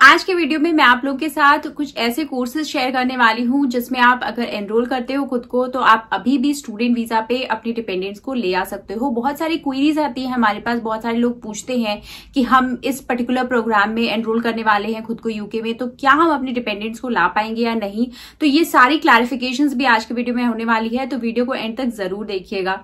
आज के वीडियो में मैं आप लोग के साथ कुछ ऐसे कोर्सेज शेयर करने वाली हूं जिसमें आप अगर एनरोल करते हो खुद को तो आप अभी भी स्टूडेंट वीजा पे अपनी डिपेंडेंट्स को ले आ सकते हो। बहुत सारी क्वेरीज आती है हमारे पास, बहुत सारे लोग पूछते हैं कि हम इस पर्टिकुलर प्रोग्राम में एनरोल करने वाले हैं खुद को यूके में, तो क्या हम अपनी डिपेंडेंट्स को ला पाएंगे या नहीं। तो ये सारी क्लैरिफिकेशंस भी आज के वीडियो में होने वाली है, तो वीडियो को एंड तक जरूर देखिएगा।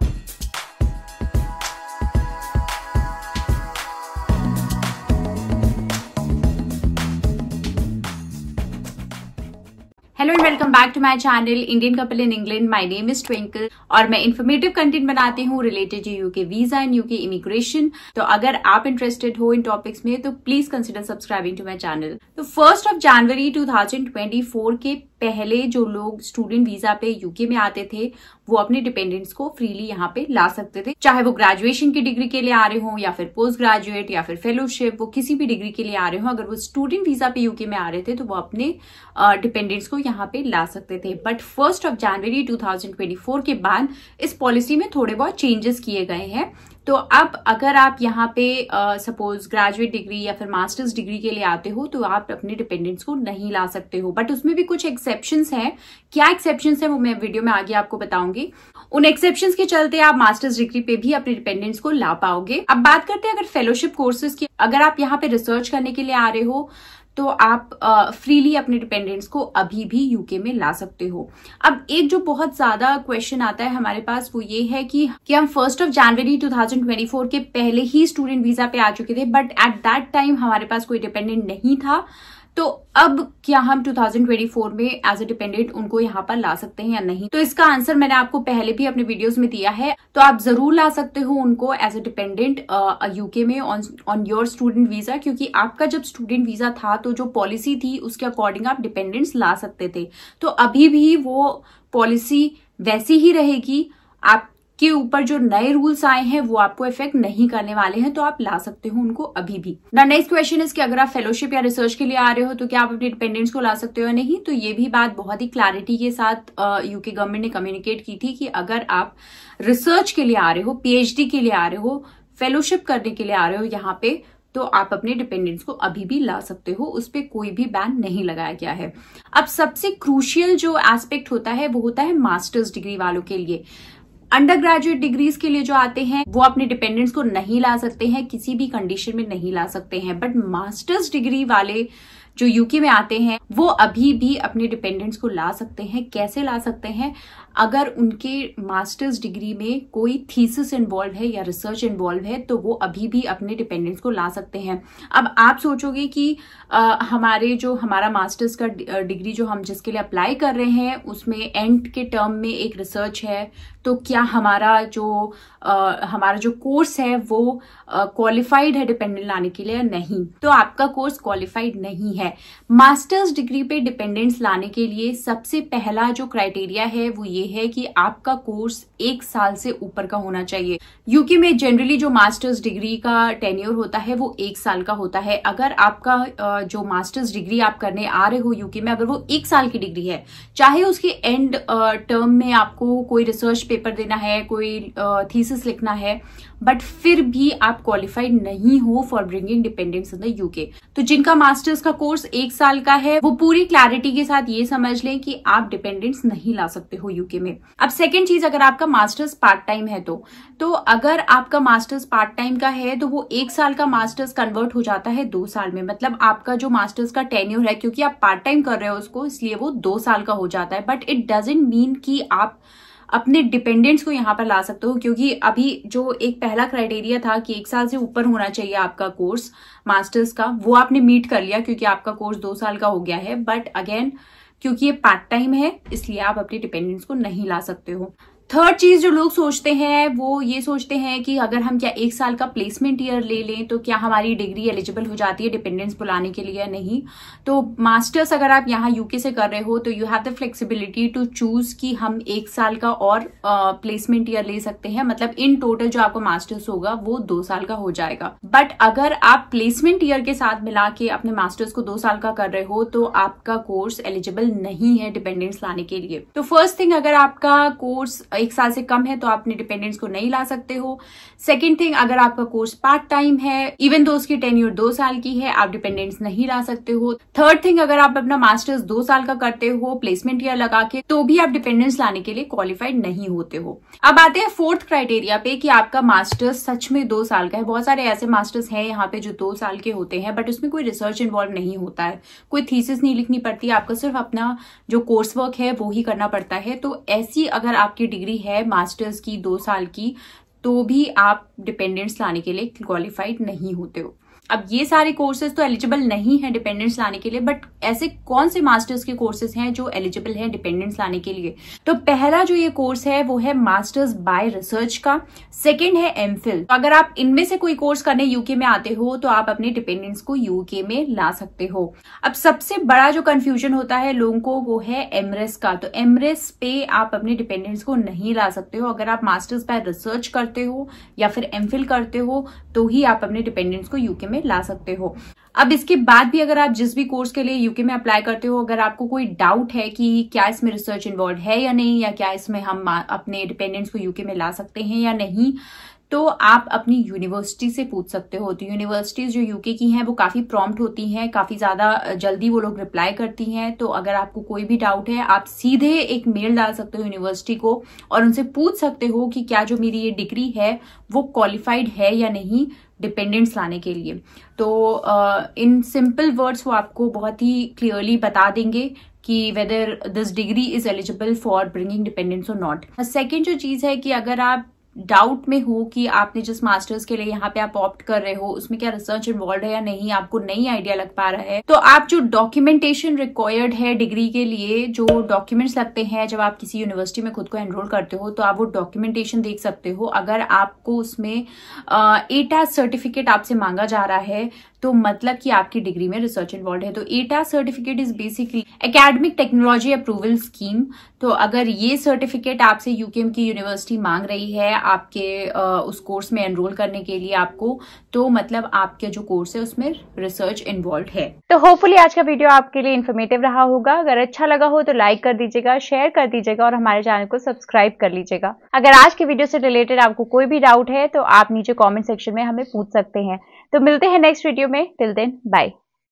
Hello and welcome back to my channel Indian couple in England. My name is Twinkle और मैं इन्फॉर्मेटिव कंटेंट बनाती हूँ related to UK visa and UK immigration. तो अगर आप इंटरेस्टेड हो इन टॉपिक्स में तो please consider subscribing to my channel. तो 1 जनवरी 2024 के पहले जो लोग स्टूडेंट वीजा पे यूके में आते थे वो अपने डिपेंडेंट्स को फ्रीली यहाँ पे ला सकते थे, चाहे वो ग्रेजुएशन की डिग्री के लिए आ रहे हो या फिर पोस्ट ग्रेजुएट या फिर फेलोशिप, वो किसी भी डिग्री के लिए आ रहे हो। अगर वो स्टूडेंट वीजा पे यूके में आ रहे थे तो वो अपने डिपेंडेंट्स को यहाँ पे ला सकते थे। बट 1 जनवरी 2024 के बाद इस पॉलिसी में थोड़े बहुत चेंजेस किए गए हैं। तो अब अगर आप यहाँ पे सपोज ग्रेजुएट डिग्री या फिर मास्टर्स डिग्री के लिए आते हो तो आप अपने डिपेंडेंट्स को नहीं ला सकते हो, बट उसमें भी कुछ एक्सेप्शंस हैं। क्या एक्सेप्शंस है वो मैं वीडियो में आगे आपको बताऊंगी। उन एक्सेप्शंस के चलते आप मास्टर्स डिग्री पे भी अपने डिपेंडेंट्स को ला पाओगे। अब बात करते हैं अगर फेलोशिप कोर्सेज की। अगर आप यहाँ पे रिसर्च करने के लिए आ रहे हो तो आप फ्रीली अपने डिपेंडेंट्स को अभी भी यूके में ला सकते हो। अब एक जो बहुत ज्यादा क्वेश्चन आता है हमारे पास वो ये है कि हम 1 जनवरी 2024 के पहले ही स्टूडेंट वीजा पे आ चुके थे, बट एट दैट टाइम हमारे पास कोई डिपेंडेंट नहीं था, तो अब क्या हम 2024 में एज ए डिपेंडेंट उनको यहाँ पर ला सकते हैं या नहीं। तो इसका आंसर मैंने आपको पहले भी अपने वीडियोस में दिया है। तो आप जरूर ला सकते हो उनको एज ए डिपेंडेंट यूके में ऑन योर स्टूडेंट वीजा, क्योंकि आपका जब स्टूडेंट वीजा था तो जो पॉलिसी थी उसके अकॉर्डिंग आप डिपेंडेंट्स ला सकते थे। तो अभी भी वो पॉलिसी वैसी ही रहेगी। आप के ऊपर जो नए रूल्स आए हैं वो आपको इफेक्ट नहीं करने वाले हैं, तो आप ला सकते हो उनको अभी भी। नेक्स्ट क्वेश्चन इज कि अगर आप फेलोशिप या रिसर्च के लिए आ रहे हो तो क्या आप अपने डिपेंडेंट्स को ला सकते हो या नहीं। तो ये भी बात बहुत ही क्लैरिटी के साथ यूके गवर्नमेंट ने कम्युनिकेट की थी कि अगर आप रिसर्च के लिए आ रहे हो, पीएचडी के लिए आ रहे हो, फेलोशिप करने के लिए आ रहे हो यहाँ पे, तो आप अपने डिपेंडेंट्स को अभी भी ला सकते हो। उस पर कोई भी बैन नहीं लगाया गया है। अब सबसे क्रूशियल जो एस्पेक्ट होता है वो होता है मास्टर्स डिग्री वालों के लिए। अंडर ग्रेजुएट डिग्रीज के लिए जो आते हैं वो अपने डिपेंडेंट्स को नहीं ला सकते हैं, किसी भी कंडीशन में नहीं ला सकते हैं। बट मास्टर्स डिग्री वाले जो यूके में आते हैं वो अभी भी अपने डिपेंडेंट्स को ला सकते हैं। कैसे ला सकते हैं? अगर उनके मास्टर्स डिग्री में कोई थीसिस इन्वॉल्व है या रिसर्च इन्वॉल्व है तो वो अभी भी अपने डिपेंडेंट्स को ला सकते हैं। अब आप सोचोगे कि हमारा मास्टर्स का डिग्री जो हम जिसके लिए अप्लाई कर रहे हैं उसमें एंड के टर्म में एक रिसर्च है, तो क्या हमारा जो कोर्स है वो क्वालिफाइड है डिपेंडेंट लाने के लिए या नहीं। तो आपका कोर्स क्वालिफाइड नहीं है। मास्टर्स डिग्री पे डिपेंडेंट्स लाने के लिए सबसे पहला जो क्राइटेरिया है वो ये है कि आपका कोर्स 1 साल से ऊपर का होना चाहिए। यूके में जनरली जो मास्टर्स डिग्री का टेन्योर होता है वो 1 साल का होता है। अगर आपका जो मास्टर्स डिग्री आप करने आ रहे हो यूके में, अगर वो 1 साल की डिग्री है, चाहे उसके एंड टर्म में आपको कोई रिसर्च पेपर देना है, कोई थीसिस लिखना है, बट फिर भी आप क्वालिफाइड नहीं हो for bringing dependents in the UK. तो जिनका मास्टर्स का कोर्स 1 साल का है वो पूरी क्लैरिटी के साथ ये समझ लें कि आप डिपेंडेंट्स नहीं ला सकते हो यूके में। अब सेकेंड चीज, अगर आपका मास्टर्स पार्ट टाइम है तो अगर आपका मास्टर्स पार्ट टाइम का है तो वो 1 साल का मास्टर्स कन्वर्ट हो जाता है 2 साल में। मतलब आपका जो मास्टर्स का टेन्योर है, क्योंकि आप पार्ट टाइम कर रहे हो उसको, इसलिए वो 2 साल का हो जाता है। बट इट डजंट मीन कि आप अपने डिपेंडेंट्स को यहाँ पर ला सकते हो, क्योंकि अभी जो एक पहला क्राइटेरिया था कि 1 साल से ऊपर होना चाहिए आपका कोर्स मास्टर्स का, वो आपने मीट कर लिया क्योंकि आपका कोर्स 2 साल का हो गया है। बट अगेन क्योंकि ये पार्ट टाइम है इसलिए आप अपने डिपेंडेंट्स को नहीं ला सकते हो। थर्ड चीज जो लोग सोचते हैं वो ये सोचते हैं कि अगर हम क्या 1 साल का प्लेसमेंट ईयर ले लें तो क्या हमारी डिग्री एलिजिबल हो जाती है डिपेंडेंट्स बुलाने के लिए या नहीं। तो मास्टर्स अगर आप यहाँ यूके से कर रहे हो तो you have the flexibility to choose कि हम 1 साल का और प्लेसमेंट ईयर ले सकते हैं। मतलब इन टोटल जो आपका मास्टर्स होगा वो 2 साल का हो जाएगा। बट अगर आप प्लेसमेंट ईयर के साथ मिला के अपने मास्टर्स को 2 साल का कर रहे हो तो आपका कोर्स एलिजिबल नहीं है डिपेंडेंट्स लाने के लिए। तो फर्स्ट थिंग, अगर आपका कोर्स 1 साल से कम है तो आप अपने डिपेंडेंट्स को नहीं ला सकते हो। सेकेंड थिंग, अगर आपका कोर्स पार्ट टाइम है, इवन दो उसकी टेन्योर 2 साल की है, आप डिपेंडेंट्स नहीं ला सकते हो। थर्ड थिंग, अगर आप अपना मास्टर्स 2 साल का करते हो प्लेसमेंट ईयर लगा के, तो भी आप डिपेंडेंट्स लाने के लिए क्वालिफाइड नहीं होते हो। अब आते हैं फोर्थ क्राइटेरिया पे कि आपका मास्टर्स सच में 2 साल का है। बहुत सारे ऐसे मास्टर्स हैं यहाँ पे जो 2 साल के होते हैं, बट उसमें कोई रिसर्च इन्वॉल्व नहीं होता है, कोई थीसिस नहीं लिखनी पड़ती, आपको सिर्फ अपना जो कोर्स वर्क है वो ही करना पड़ता है। तो ऐसी अगर आपकी डिग्री है मास्टर्स की 2 साल की, तो भी आप डिपेंडेंट्स लाने के लिए क्वालिफाइड नहीं होते हो। अब ये सारे कोर्सेज तो एलिजिबल नहीं है डिपेंडेंट्स लाने के लिए, बट ऐसे कौन से मास्टर्स के कोर्सेज हैं जो एलिजिबल हैं डिपेंडेंट्स लाने के लिए? तो पहला जो ये कोर्स है वो है मास्टर्स बाय रिसर्च का, सेकंड है एमफिल। तो अगर आप इनमें से कोई कोर्स करने यूके में आते हो तो आप अपने डिपेंडेंट्स को यूके में ला सकते हो। अब सबसे बड़ा जो कंफ्यूजन होता है लोगों को वो है एमरेस का। तो एमरेस पे आप अपने डिपेंडेंट्स को नहीं ला सकते हो। अगर आप मास्टर्स बाय रिसर्च करते हो या फिर एमफिल करते हो तो ही आप अपने डिपेंडेंट्स को यूके में ला सकते हो। अब इसके बाद भी अगर आप जिस भी कोर्स के लिए यूके में अप्लाई करते हो, अगर आपको कोई डाउट है कि क्या इसमें रिसर्च इन्वॉल्व है या नहीं, या क्या इसमें हम अपने डिपेंडेंट्स को यूके में ला सकते हैं या नहीं, तो आप अपनी यूनिवर्सिटी से पूछ सकते हो। तो यूनिवर्सिटीज जो यूके की हैं वो काफी प्रॉम्प्ट होती हैं, काफी ज्यादा जल्दी वो लोग रिप्लाई करती हैं। तो अगर आपको कोई भी डाउट है आप सीधे एक मेल डाल सकते हो यूनिवर्सिटी को और उनसे पूछ सकते हो कि क्या जो मेरी ये डिग्री है वो क्वालिफाइड है या नहीं डिपेंडेंट्स लाने के लिए। तो इन सिंपल वर्ड्स वो आपको बहुत ही क्लियरली बता देंगे कि whether this degree is eligible for bringing dependents और नॉट। सेकेंड जो चीज है कि अगर आप डाउट में हो कि आपने जिस मास्टर्स के लिए यहाँ पे आप ऑप्ट कर रहे हो उसमें क्या रिसर्च इन्वॉल्व है या नहीं, आपको नहीं आइडिया लग पा रहा है, तो आप जो डॉक्यूमेंटेशन रिक्वायर्ड है डिग्री के लिए, जो डॉक्यूमेंट्स लगते हैं जब आप किसी यूनिवर्सिटी में खुद को एनरोल करते हो, तो आप वो डॉक्यूमेंटेशन देख सकते हो। अगर आपको उसमें एटा सर्टिफिकेट आपसे मांगा जा रहा है तो मतलब कि आपकी डिग्री में रिसर्च इन्वॉल्व है। तो एटा certificate is basically academic technology approval scheme. तो अगर ये सर्टिफिकेट आपसे यूकेएम की यूनिवर्सिटी मांग रही है आपके उस कोर्स में एनरोल करने के लिए आपको, तो मतलब आपके जो कोर्स है उसमें रिसर्च इन्वॉल्व है। तो होपफुली आज का वीडियो आपके लिए इन्फॉर्मेटिव रहा होगा। अगर अच्छा लगा हो तो लाइक कर दीजिएगा, शेयर कर दीजिएगा और हमारे चैनल को सब्सक्राइब कर लीजिएगा। अगर आज के वीडियो से रिलेटेड आपको कोई भी डाउट है तो आप नीचे कॉमेंट सेक्शन में हमें पूछ सकते हैं। तो मिलते हैं नेक्स्ट वीडियो में। Till then bye.